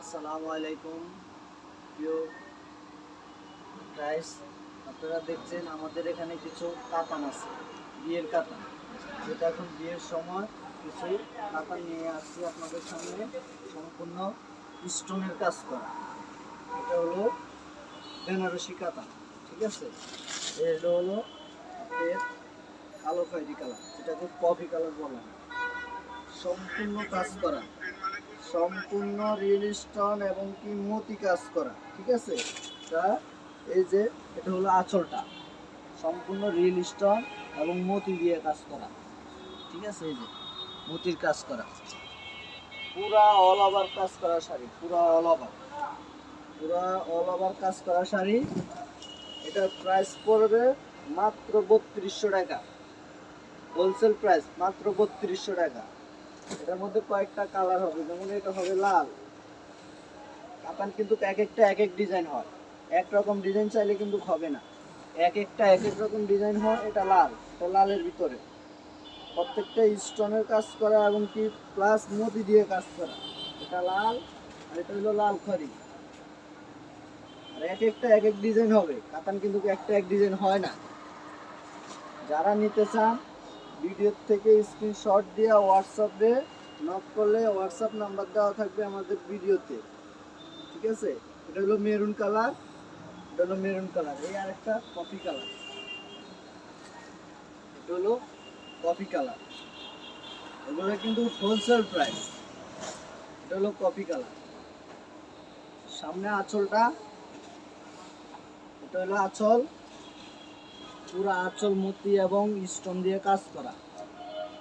আসসালামু আলাইকুম প্রিয় গাইস, আপনারা দেখছেন আমাদের এখানে কিছু কাতান আছে, বিয়ের কাতান, যেটা এখন বিয়ের সময় কিছু কাতান নিয়ে আসছি আপনাদের সামনে। সম্পূর্ণ স্টোনের কাজ করা, এটা হলো বেনারসি কাতান। ঠিক আছে, এটা হলো আপনার কালো খয়েরি কালার, যেটাকে কফি কালার বলা হয়। সম্পূর্ণ কাজ করা, সম্পূর্ণ রিয়েল স্টোন এবং কি মতি কাজ করা। ঠিক আছে, তা এই যে এটা হলো আঁচলটা, সম্পূর্ণ রিয়েল স্টোন এবং মতি দিয়ে কাজ করা। ঠিক আছে, এই যে মতির কাজ করা, পুরা অল ওভার কাজ করা শাড়ি, পুরা অল ওভার, পুরা অল ওভার কাজ করা শাড়ি। এটার প্রাইস পড়বে মাত্র 3200 টাকা, হোলসেল প্রাইস মাত্র 3200 টাকা। এটার মধ্যে কয়েকটা কালার হবে, যেমন এটা হবে লাল কাতান, কিন্তু এক একটা এক এক ডিজাইন হয়, একরকম ডিজাইন চাইলে কিন্তু হবে না, এক একটা এক এক রকম ডিজাইন হয়। এটা লাল, এটা লালের ভিতরে প্রত্যেকটা স্টোনের কাজ করা এবং কি প্লাস মতি দিয়ে কাজ করা। এটা লাল, আর এটা হলো লাল খড়ি, আর এক একটা এক এক ডিজাইন হবে। কাতান কিন্তু একটা এক ডিজাইন হয় না। যারা নিতে চান ভিডিও থেকে স্ক্রিনশট দিয়ে হোয়াটসঅ্যাপে নক করলে হোয়াটসঅ্যাপ নাম্বার দেওয়া থাকবে আমাদের ভিডিওতে। ঠিক আছে, এটা হলো মেরুন কালার, এটা হলো মেরুন কালার, এই আরেকটা কফি কালার, এটা হলো কফি কালার। এগুলো কিন্তু হোলসেল প্রাইস। এটা হলো কফি কালার, সামনে আঁচলটা, এটা হলো আঁচল, পুরো আঁচল মতি এবং স্টোন দিয়ে কাজ করা।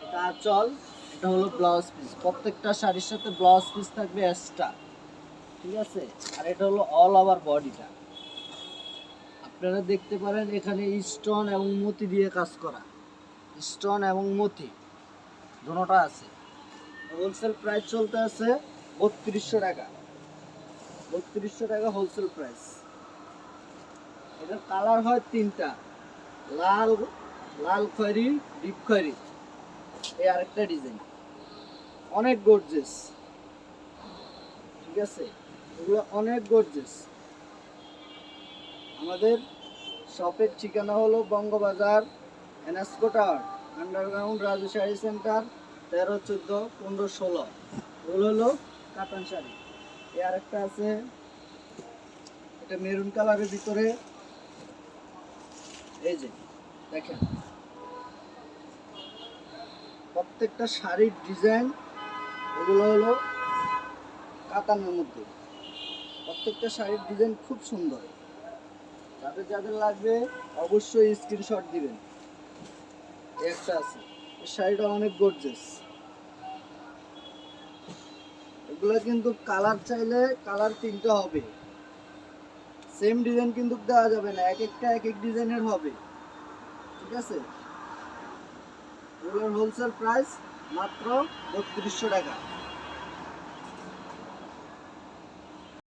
এটা আঁচল, এটা হলো ব্লাউজ পিস, প্রত্যেকটা শাড়ির সাথে ব্লাউজ পিস থাকবে এক্সট্রা। ঠিক আছে, আর এটা হলো অল ওভার বডিটা। আপনারা দেখতে পারেন এখানে স্টোন এবং মতি দিয়ে কাজ করা, স্টোন এবং মতি দুটোটা আছে। হোলসেল প্রাইস চলতে আছে 3200 টাকা, 3200 টাকা হোলসেল প্রাইস। এটার কালার হয় তিনটা, লাল, লাল খয়েরি, ডিপ খয়েরি, এই আরেকটা ডিজাইন, অনেক গর্জিয়াস। ঠিক আছে, এগুলো অনেক গর্জিয়াস। আমাদের শপের ঠিকানা হলো বঙ্গবাজার, এনএসকো tower, underground, Raju sari centre, 13, 14, 15, 16। এগুলো হলো কাতান শাড়ি। এই আরেকটা আছে, এটা মেরুন কালারের ভিতরে, এই যে দেখেন প্রত্যেকটা শাড়ির ডিজাইন, এগুলো হলো কাতানের মধ্যে। প্রত্যেকটা শাড়ির ডিজাইন খুব সুন্দর, যাদের যাদের লাগবে অবশ্যই স্ক্রিনশট দিবেন। একটা আছে, এই শাড়িটা অনেক গর্জিয়াস। এগুলো কিন্তু কালার চাইলে কালার তিনটা হবে, সেম ডিজাইন কিন্তু দেওয়া যাবে না, এক একটা এক এক ডিজাইনের হবে। ঠিক আছে, এগুলোর হোলসেল প্রাইস মাত্র 3200 টাকা।